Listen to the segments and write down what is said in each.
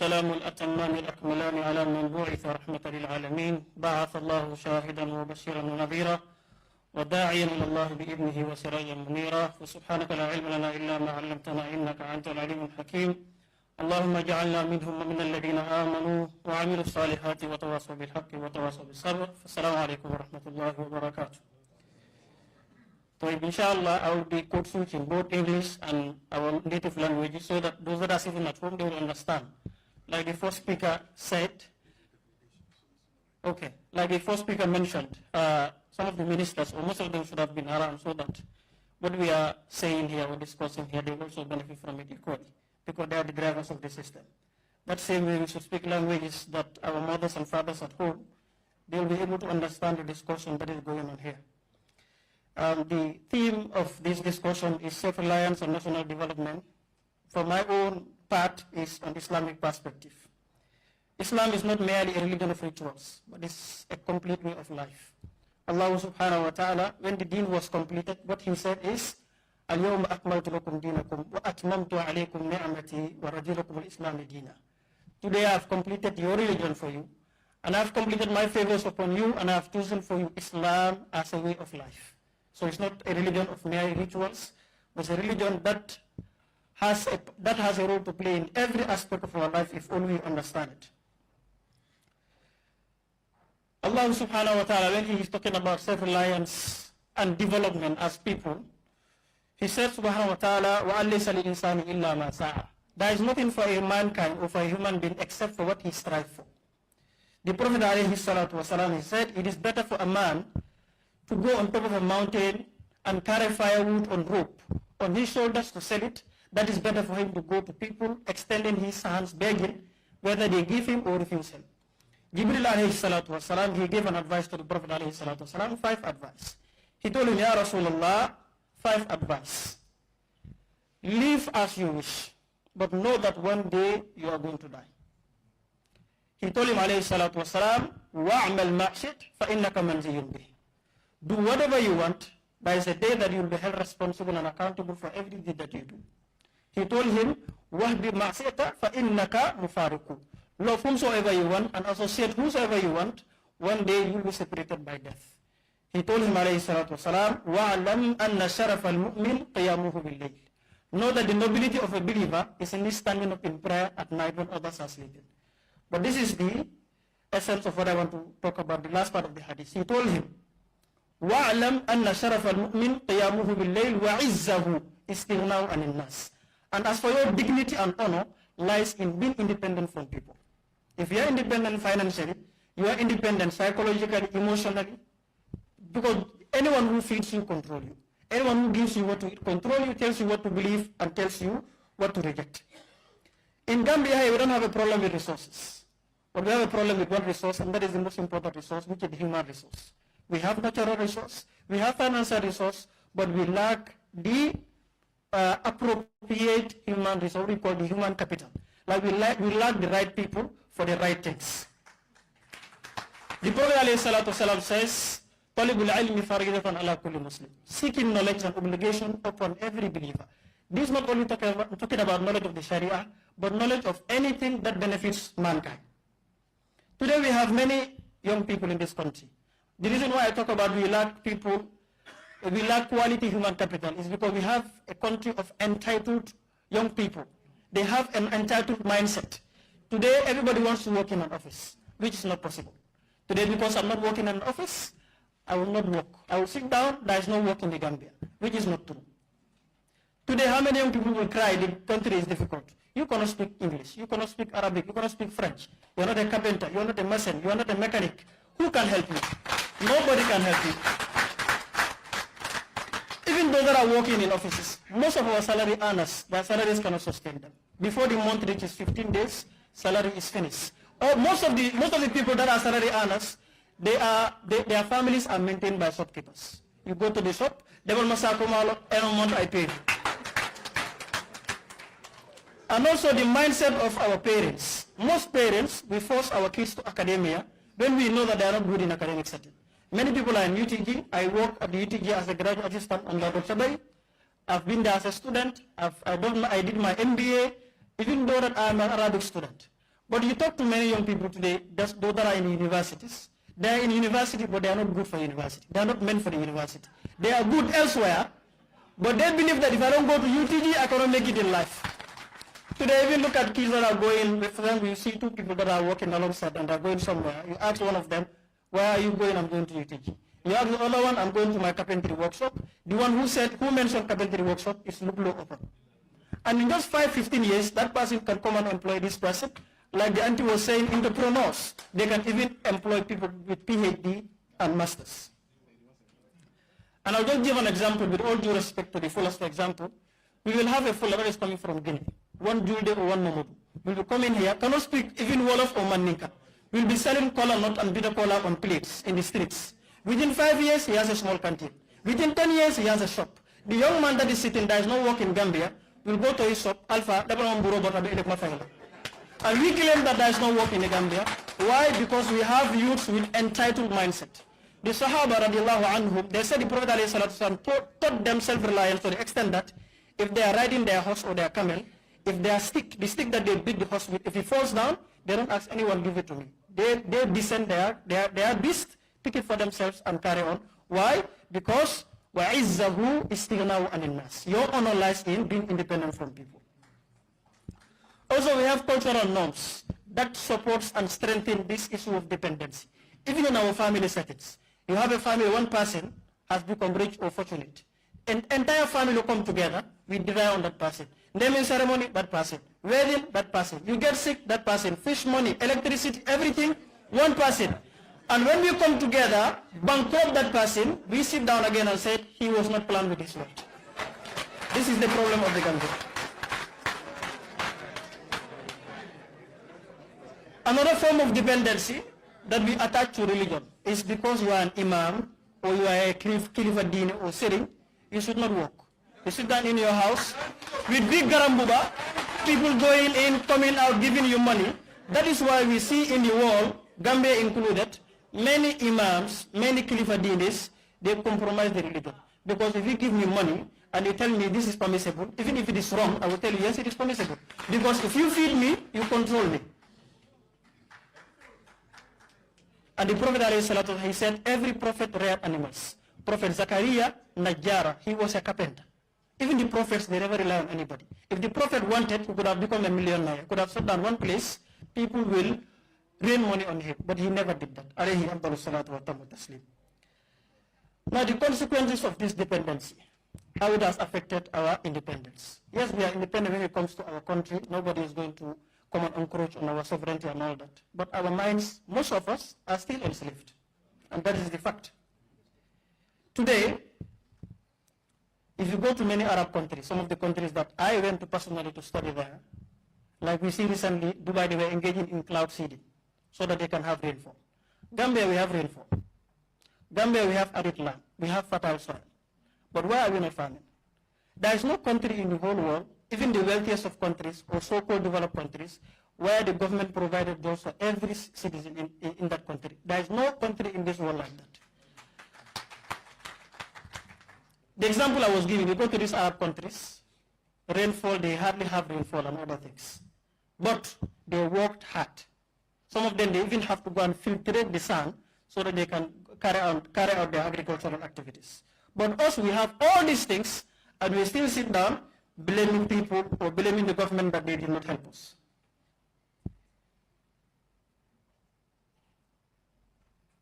والسلام الأتمان الأكملان على من بعث رحمة للعالمين بعث الله شاهدا وبشيرا ونذيرا وداعيا إلى الله بإذنه وسراجا منيرا وسبحانك لا علم لنا إلا ما علمتنا إنك أنت العليم الحكيم اللهم اجعلنا منهم ومن الذين آمنوا وعملوا الصالحات وتواصوا بالحق وتواصوا بالصبر السلام عليكم ورحمة الله وبركاته. So inshallah I will be code switching both English and our native languages so that those that are sitting at home they will understand. Like the first speaker said, like the first speaker mentioned, some of the ministers or most of them should have been around so that what we are saying here or discussing here they will also benefit from it equally because they are the drivers of the system. That same way we should speak languages that our mothers and fathers at home they will be able to understand the discussion that is going on here. The theme of this discussion is self-reliance and national development. For my own part is an Islamic perspective. Islam is not merely a religion of rituals, but it's a complete way of life. Allah subhanahu wa ta'ala, when the deen was completed, what he said is, Al-yawma akmaltu lakum dinakum wa atmamtu alaykum ni'amati wa radilakum al-Islam dina. Today I have completed your religion for you, and I have completed my favors upon you, and I have chosen for you Islam as a way of life. So it's not a religion of mere rituals, but it's a religion that has a role to play in every aspect of our life if only we understand it. Allah subhanahu wa ta'ala, when he is talking about self-reliance and development as people, he said subhanahu wa ta'ala, وَأَلَّيْسَ لِلْإِنسَانِ إِلَّا مَا سَعَى. There is nothing for a mankind or for a human being except for what he strives for. The Prophet alayhi salatu wasalam, he said, it is better for a man to go on top of a mountain and carry firewood on rope on his shoulders to sell it. That is better for him to go to people extending his hands begging whether they give him or refuse him. Jibril alayhi salatu wasalam, he gave an advice to the Prophet alayhi salatu wasalam, 5 advice. He told him, Ya Rasulullah, 5 advice. Live as you wish, but know that one day you are going to die. He told him alayhi salatu wasalam, wa'amal ma'shit fa'innaka manziyun bih. Do whatever you want. There is a day that you will be held responsible and accountable for every deed that you do. He told him, وَهْبِ مَعْصِيَةَ فَإِنَّكَ مُفَارِقُ. Love whomsoever you want and associate whosoever you want. One day you will be separated by death. He told him, alayhi salatu wasalam, وَعْلَمْ أَنَّ شَرَفَ الْمُؤْمِنِ قِيَامُهُ بِاللَّيْلِ. Know that the nobility of a believer is in his standing up in prayer at night when others are sleeping. But this is the essence of what I want to talk about, the last part of the hadith. He told him, وَعْلَمْ أَنَّ شَرَفَ الْمُؤْمِنِ قِيَامُهُ بِاللَّيْلِ وَعِزَّهُ إِسْتِغْنَاءُ عَنِ النَّاسِ. And as for your dignity and honor lies in being independent from people. If you are independent financially, you are independent psychologically, emotionally, because anyone who feeds you control you. Anyone who gives you what to control you, tells you what to believe, and tells you what to reject. In Gambia, we don't have a problem with resources. But we have a problem with one resource, and that is the most important resource, which is the human resource. We have natural resource, we have financial resource, but we lack the appropriate human resource, we call the human capital. Like we lack the right people for the right things. The Prophet ﷺ says, "Talibul ilmi faridatun ala kulli Muslim." Seeking knowledge is an obligation upon every believer. This is not only talking about knowledge of the Sharia, but knowledge of anything that benefits mankind. Today we have many young people in this country. The reason why I talk about we lack quality human capital is because we have a country of entitled young people. They have an entitled mindset. Today everybody wants to work in an office, which is not possible. Today because I'm not working in an office, I will not work. I will sit down, there is no work in the Gambia, which is not true. Today how many young people will cry the country is difficult? You cannot speak English, you cannot speak Arabic, you cannot speak French. You are not a carpenter, you are not a mason, you are not a mechanic. Who can help you? Nobody can help you. Even those that are working in offices, most of our salary earners, their salaries cannot sustain them. Before the month reaches 15 days, salary is finished. Or most of the people that are salary earners, their families are maintained by shopkeepers. You go to the shop, they will masakumalo, every month I pay. And also the mindset of our parents. Most parents, we force our kids to academia when we know that they are not good in academic setting. Many people are in UTG. I work at the UTG as a graduate assistant under Dr. Bay. I've been there as a student. I did my MBA, even though that I'm an Arabic student. But you talk to many young people today, those that are in universities. They are in university, but they are not good for university. They are not meant for the university. They are good elsewhere, but they believe that if I don't go to UTG, I cannot make it in life. Today, even look at kids that are going, for example, you see two people that are working alongside and are going somewhere. You ask one of them, where are you going? I'm going to UTG. You ask the other one, I'm going to my carpentry workshop. The one who mentioned carpentry workshop is Lublo open. And in just 5-15 years, that person can come and employ this person. Like the auntie was saying, entrepreneurs, they can even employ people with PhD and masters. And I'll just give an example with all due respect to the fullest example. We will have a fuller that is coming from Guinea. One Julde or one Mamudu. Will be coming here, cannot speak even Wolof or Mandinka. Will be selling cola nut and bitter cola on plates in the streets. Within 5 years, he has a small canteen. Within 10 years, he has a shop. The young man that is sitting there is no work in Gambia, will go to his shop, Alpha, and we claim that there is no work in the Gambia. Why? Because we have youths with entitled mindset. The Sahaba radiallahu anhum, they said the Prophet taught them self-reliance to the extent that if they are riding their horse or their camel, if their stick, the stick that they beat the horse with, if it falls down, they don't ask anyone, give it to me. They descend their beast, pick it for themselves and carry on. Why? Because وَعِزَّهُ إِسْتِغْنَاهُ عَنِ النَّاسِ. Your honor lies in being independent from people. Also, we have cultural norms that supports and strengthens this issue of dependency. Even in our family settings, you have a family, one person has become rich or fortunate. An entire family will come together, we rely on that person. Naming ceremony, that person. Wedding, that person. You get sick, that person. Fish money, electricity, everything, one person. And when we come together, bankrupt that person, we sit down again and say, he was not planned with his Lord. This is the problem of the country. Another form of dependency that we attach to religion is because you are an imam or you are a Khalifa or sitting, you should not walk. You sit down in your house with big garambuba, people going in, coming out, giving you money. That is why we see in the world, Gambia included, many imams, many Khalifa dinis, they compromise the religion. Because if you give me money and you tell me this is permissible, even if it is wrong, I will tell you yes, it is permissible. Because if you feed me, you control me. And the Prophet ﷺ, he said, every prophet reared animals. Prophet Zakaria, Najjara, he was a carpenter. Even the prophets, they never rely on anybody. If the prophet wanted, he could have become a millionaire. He could have sat down one place, people will rain money on him. But he never did that. Alayhi afdalu salatu wa tamu taslim. Now the consequences of this dependency, how it has affected our independence. Yes, we are independent when it comes to our country. Nobody is going to come and encroach on our sovereignty and all that. But our minds, most of us, are still enslaved. And that is the fact. Today, if you go to many Arab countries, some of the countries that I went to personally to study there, like we see recently, Dubai, they were engaging in cloud seeding so that they can have rainfall. Gambia, we have rainfall. Gambia, we have arid land. We have fertile soil. But why are we not farming? There is no country in the whole world, even the wealthiest of countries or so-called developed countries, where the government provided jobs for every citizen in that country. There is no country in this world like that. The example I was giving, you go to these Arab countries, rainfall, they hardly have rainfall and other things. But they worked hard. Some of them, they even have to go and filtrate the sun so that they can carry out their agricultural activities. But us, we have all these things, and we still sit down blaming people or blaming the government that they did not help us.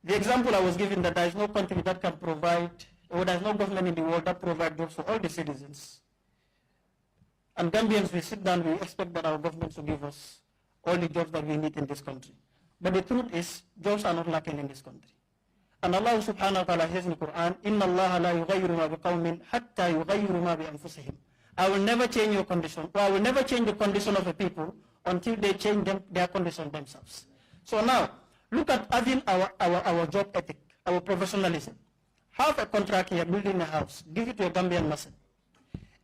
The example I was giving, that there is no country that can provide, or there is no government in the world that provides jobs for all the citizens. And Gambians, we sit down, we expect that our government will give us all the jobs that we need in this country. But the truth is, jobs are not lacking in this country. And Allah subhanahu wa ta'ala says in the Quran, Inna Allah la yughayyiru ma biqawmin hatta yughayyiru ma bi anfusihim. I will never change your condition, or I will never change the condition of a people until they change their condition themselves. So now, look at having our job ethic, our professionalism. Have a contract here, building a house, give it to a Gambian person.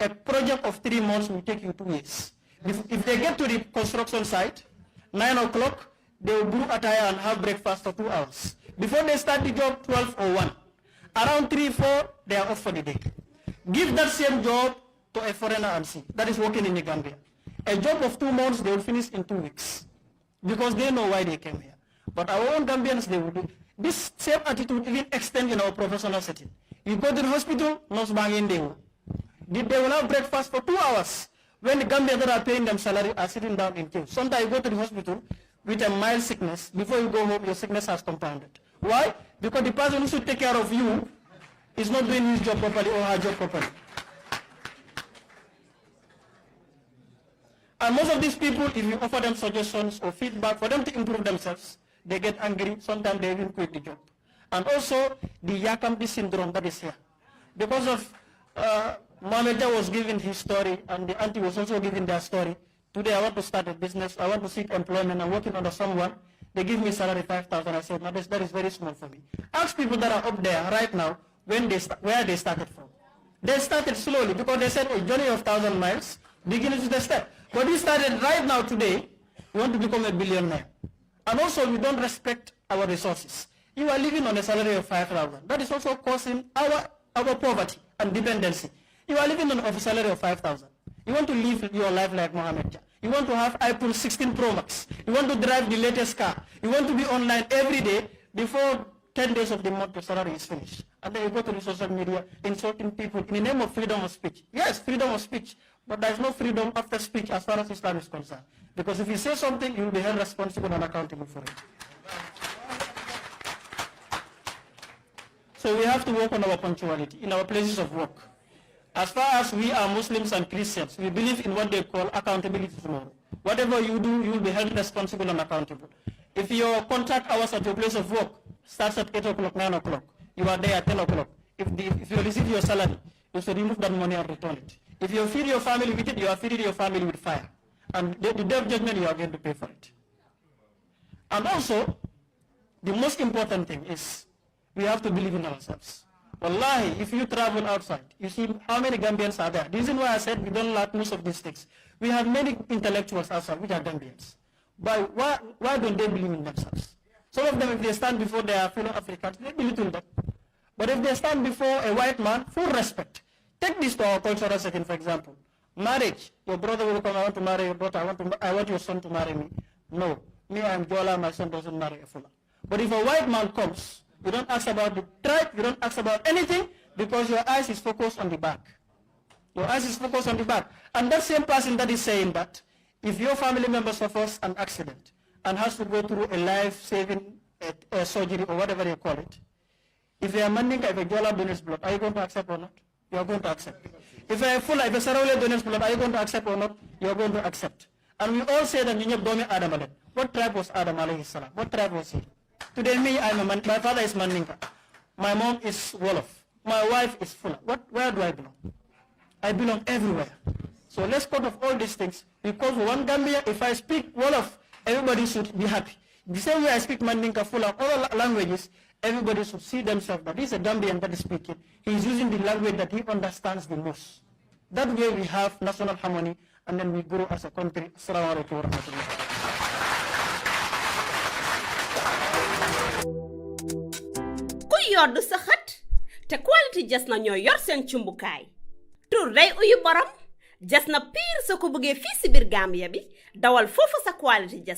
A project of 3 months will take you 2 years. If they get to the construction site, 9 o'clock, they will brew attire and have breakfast for 2 hours. Before they start the job, 12 or 1. Around 3, 4, they are off for the day. Give that same job to a foreigner and see. That is working in the Gambia. A job of 2 months, they will finish in 2 weeks. because they know why they came here. But our own Gambians, they will do. This same attitude even extend in our professional setting. You go to the hospital, nurse banging they will have breakfast for 2 hours. When the Gambians that are paying them salary are sitting down in queue. Sometimes you go to the hospital with a mild sickness. Before you go home, your sickness has compounded. Why? Because the person who should take care of you is not doing his job properly or her job properly. And most of these people, if you offer them suggestions or feedback for them to improve themselves, they get angry. Sometimes they even quit the job. And also the Yakambi syndrome that is here. Because of Mohammed was giving his story and the auntie was also giving their story. Today I want to start a business, I want to seek employment, I'm working under someone. They give me salary 5,000. I said, no, that is very small for me. Ask people that are up there right now where they started from. They started slowly because they said a journey of 1,000 miles, beginning to the step. But we started right now today, we want to become a billionaire. And also we don't respect our resources. You are living on a salary of 5,000. That is also causing our poverty and dependency. You are living on a salary of 5,000. You want to live your life like Mohammed. You want to have iPhone 16 Pro Max. You want to drive the latest car. You want to be online every day. Before 10 days of the month, your salary is finished. And then you go to the social media insulting people in the name of freedom of speech. Yes, freedom of speech. But there is no freedom after speech as far as Islam is concerned. Because if you say something, you will be held responsible and accountable for it. So we have to work on our punctuality in our places of work. As far as we are Muslims and Christians, we believe in what they call accountability tomorrow. Whatever you do, you will be held responsible and accountable. If your contract hours at your place of work starts at 8 o'clock, 9 o'clock, you are there at 10 o'clock. If you receive your salary, you should remove that money and return it. If you feed your family with it, you are feeding your family with fire. And the day of judgment, you are going to pay for it. And also, the most important thing is we have to believe in ourselves. Wallahi, if you travel outside, you see how many Gambians are there. The reason why I said we don't lack most of these things. We have many intellectuals outside which are Gambians. But why don't they believe in themselves? Some of them, if they stand before their fellow Africans, they belittle them. But if they stand before a white man, full respect. Take this to our cultural setting, for example. Marriage. Your brother will come, I want to marry your daughter, I want your son to marry me. No. Me, I am Jola, my son doesn't marry a Fula. But if a white man comes, you don't ask about the tribe, you don't ask about anything, because your eyes is focused on the back. Your eyes is focused on the back. And that same person that is saying that, if your family member suffers an accident and has to go through a life-saving surgery or whatever you call it, if you are manding if a Jola donates blood, are you going to accept or not? You are going to accept. If a Fula, if a Sarawale donates blood, are you going to accept or not? You are going to accept. And we all say that Adam. What tribe was Adam alayhi salam? What tribe was he? Today me, my father is Mandinka. My mom is Wolof. My wife is Fula. Where do I belong? I belong everywhere. So let's cut off all these things. Because one Gambia, if I speak Wolof, everybody should be happy. The same way I speak Mandinka, Fula, all languages, everybody should see themselves that this is a Gambian that is speaking. He is using the language that he understands the most. That way we have national harmony and then we grow as a country. Assalamu alaikum wa rahmatullah. Yoddu sa xat te quality jas na ñoo yor seen cumbukaay tur day uyu borom jas na pire soo ko bëggee fii si biir Gambia bi dawal foofu sa quality jas